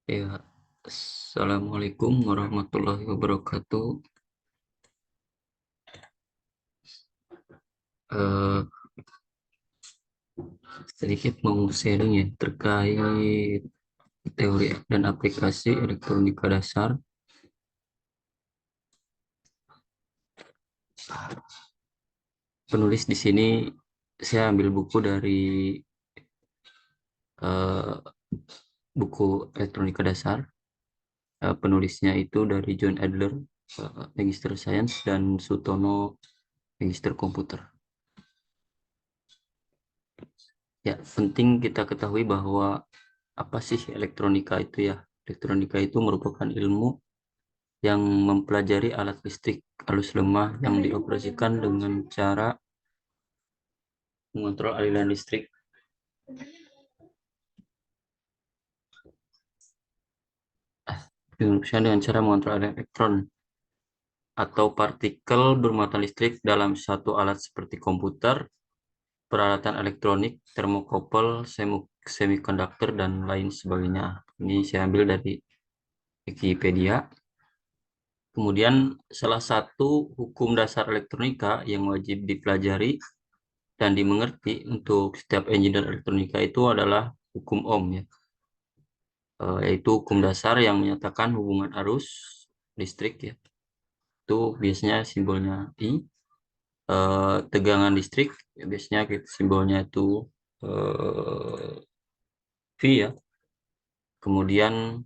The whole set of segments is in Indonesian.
Ya, Assalamualaikum warahmatullahi wabarakatuh. Eh, Sedikit mau sharing ya terkait teori dan aplikasi elektronika dasar. Penulis di sini saya ambil buku dari eh, buku elektronika dasar. Penulisnya itu dari John Adler, Magister Science, dan Sutono, Magister Komputer. Ya, penting kita ketahui bahwa apa sih elektronika itu ya? Elektronika itu merupakan ilmu yang mempelajari alat listrik arus lemah yang dioperasikan dengan cara mengontrol aliran listrik dengan cara mengontrol aliran elektron atau partikel bermuatan listrik dalam satu alat seperti komputer, peralatan elektronik, termokouple, semikonduktor, dan lain sebagainya. Ini saya ambil dari Wikipedia. Kemudian salah satu hukum dasar elektronika yang wajib dipelajari dan dimengerti untuk setiap engineer elektronika itu adalah hukum Ohm ya. Yaitu hukum dasar yang menyatakan hubungan arus listrik ya. Itu biasanya simbolnya I. Tegangan listrik ya, biasanya simbolnya itu V ya. Kemudian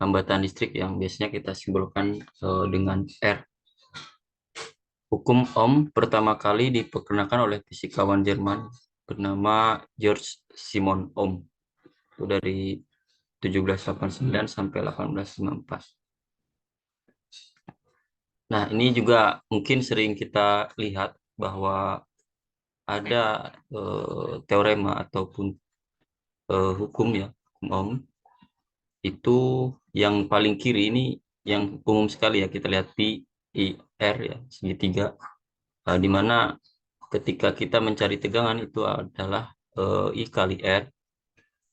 hambatan listrik yang biasanya kita simbolkan dengan R. Hukum Ohm pertama kali diperkenalkan oleh fisikawan Jerman bernama George Simon Ohm. Itu dari 1789 sampai 1854. Nah, ini juga mungkin sering kita lihat bahwa ada teorema ataupun hukum ya, hukum Ohm itu yang paling kiri ini yang umum sekali ya, kita lihat pi I R ya, segitiga, di mana ketika kita mencari tegangan itu adalah I kali R,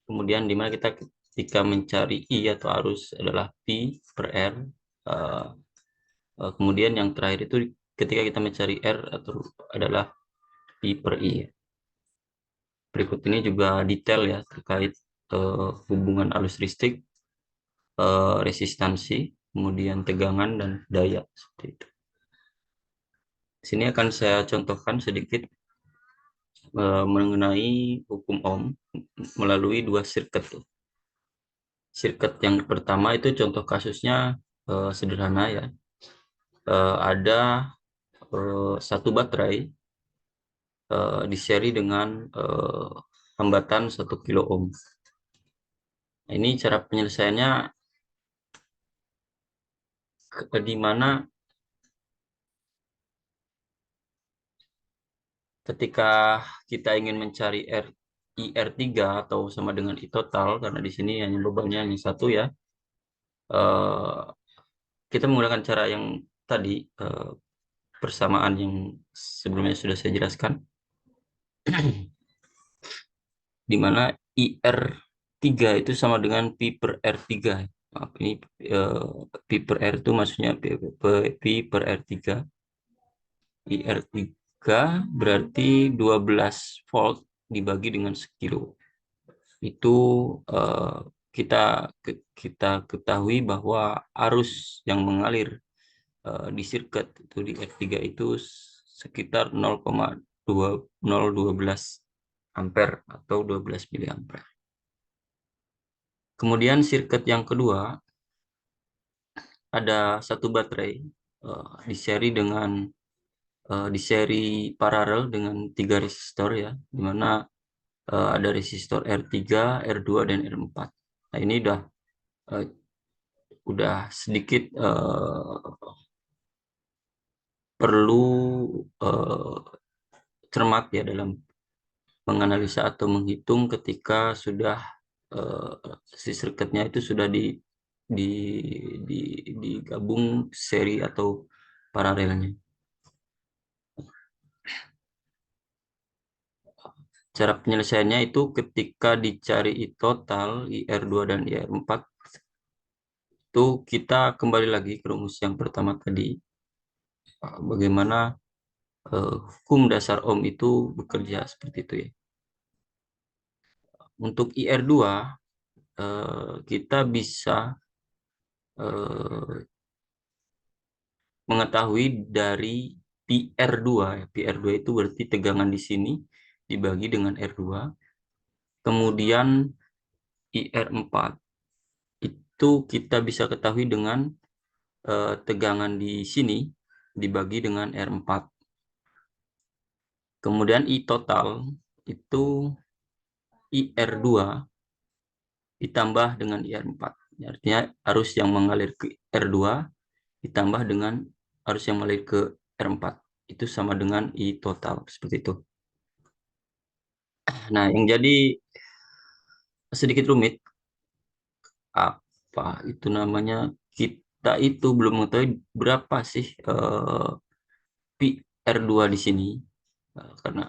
kemudian di mana kita ketika mencari I atau arus adalah pi per R. eh, Kemudian yang terakhir itu ketika kita mencari R atau adalah pi per I. Berikut ini juga detail ya terkait hubungan arus listrik, resistansi, kemudian tegangan dan daya seperti itu. Di sini akan saya contohkan sedikit mengenai hukum Ohm melalui dua sirkuit. Sirkuit yang pertama itu contoh kasusnya sederhana ya. Ada satu baterai di seri dengan hambatan 1 kilo ohm. Nah, ini cara penyelesaiannya di mana ketika kita ingin mencari IR3 atau sama dengan I total, karena di sini hanya bebannya hanya satu ya, eh, kita menggunakan cara yang tadi, persamaan yang sebelumnya sudah saya jelaskan, di mana IR3 itu sama dengan pi per R3. Maaf, ini pi per R itu maksudnya pi per R3. IR3 berarti 12 volt dibagi dengan sekilo. Itu eh, kita kita ketahui bahwa arus yang mengalir di sirkuit itu di R3 itu sekitar 0,2012 ampere atau 12 miliampere. Kemudian sirkuit yang kedua ada satu baterai di seri dengan di seri paralel dengan 3 resistor ya, di mana ada resistor R3, R2, dan R4. Nah, ini uh, udah sedikit perlu uh, cermat ya dalam menganalisa atau menghitung ketika sudah uh, si circuitnya itu sudah di, di digabung seri atau paralelnya. Cara penyelesaiannya itu ketika dicari I total, IR2 dan IR4, Itu kita kembali lagi ke rumus yang pertama tadi, bagaimana hukum dasar Ohm itu bekerja seperti itu ya. Untuk IR2 kita bisa mengetahui dari PR2 ya. PR2 itu berarti tegangan di sini dibagi dengan R2. Kemudian IR4 itu kita bisa ketahui dengan tegangan di sini dibagi dengan R4. Kemudian I total itu IR2 ditambah dengan IR4. Artinya arus yang mengalir ke R2 ditambah dengan arus yang mengalir ke R4. Itu sama dengan I total, seperti itu. Nah, yang jadi sedikit rumit, apa itu namanya, kita itu belum mengetahui berapa sih PR2 di sini. Karena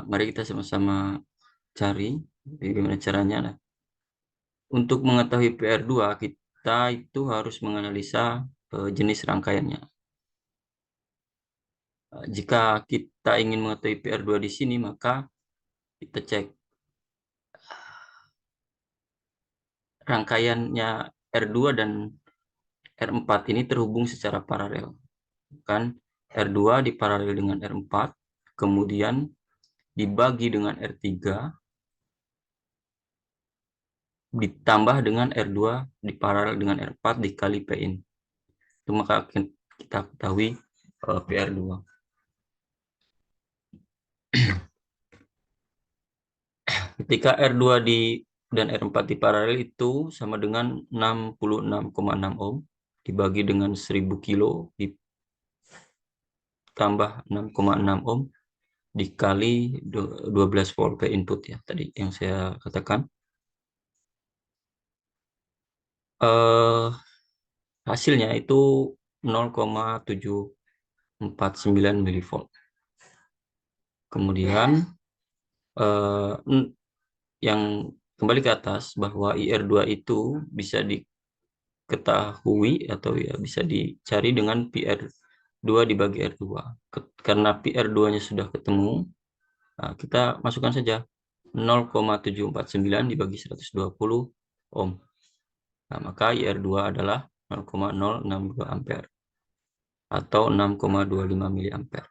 mari kita sama-sama cari bagaimana caranya. Nah, untuk mengetahui PR2, kita itu harus menganalisa jenis rangkaiannya. Jika kita ingin mengetahui PR2 di sini, maka kita cek rangkaiannya R2 dan R4 ini terhubung secara paralel. Kan R2 diparalel dengan R4, kemudian dibagi dengan R3, ditambah dengan R2 diparalel dengan R4 dikali Pin. Itu maka kita ketahui PR2. Ketika R2 dan R4 diparalel itu sama dengan 66,6 ohm dibagi dengan 1000 kilo ditambah 6,6 ohm dikali 12 volt ke input ya, tadi yang saya katakan. Hasilnya itu 0,749 milivolt. Kemudian yang kembali ke atas bahwa IR2 itu bisa diketahui atau ya bisa dicari dengan PR2 dibagi R2. Karena PR2-nya sudah ketemu, nah kita masukkan saja 0,749 dibagi 120 ohm. Nah, maka IR2 adalah 0,062 ampere atau 6,25 miliampere.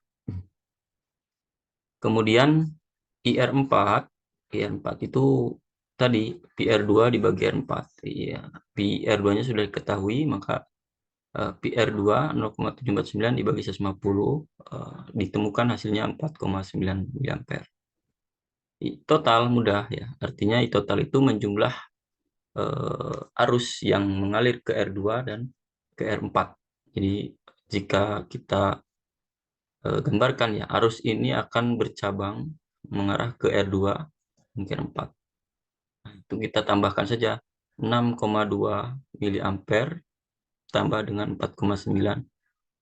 Kemudian IR4 itu tadi PR2 dibagi R4. Iya, PR2-nya sudah diketahui, maka PR2 0,749 dibagi 150 ditemukan hasilnya 4,9 miliampere. Total mudah ya. Artinya total itu menjumlah arus yang mengalir ke R2 dan ke R4. Jadi jika kita gambarkan ya, arus ini akan bercabang mengarah ke R2 dan ke R4. Nah, itu kita tambahkan saja 6,2 miliampere tambah dengan 4,9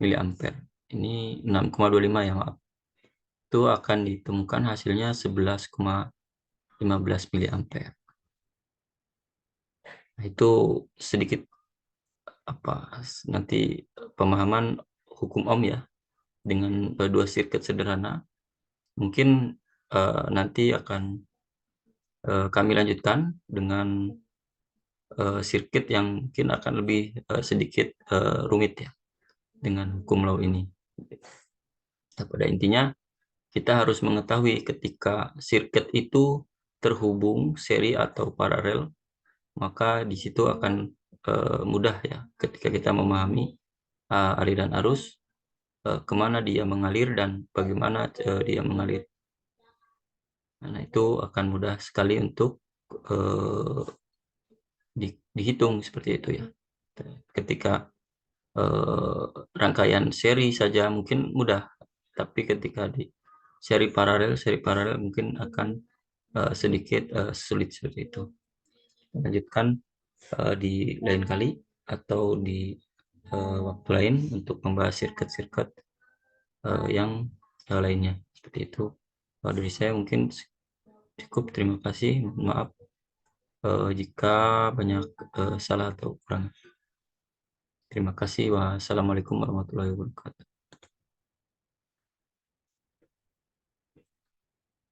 miliampere. Ini 6,25 ya, maaf. Itu akan ditemukan hasilnya 11,15 miliampere. Nah, itu sedikit nanti pemahaman hukum Ohm ya dengan dua sirkuit sederhana. Mungkin nanti akan kami lanjutkan dengan sirkuit yang mungkin akan lebih sedikit rumit ya dengan hukum law ini. Nah, pada intinya kita harus mengetahui ketika sirkuit itu terhubung seri atau paralel, maka di situ akan mudah ya ketika kita memahami aliran arus, kemana dia mengalir dan bagaimana dia mengalir. Nah, itu akan mudah sekali untuk dihitung seperti itu ya. Ketika rangkaian seri saja mungkin mudah, tapi ketika di seri paralel mungkin akan sedikit sulit seperti itu. Lanjutkan di lain kali atau di waktu lain untuk membahas sirkuit-sirkuit yang lainnya seperti itu. Dari saya mungkin cukup, terima kasih, maaf. jika banyak salah atau kurang. Terima kasih. Wassalamualaikum warahmatullahi wabarakatuh.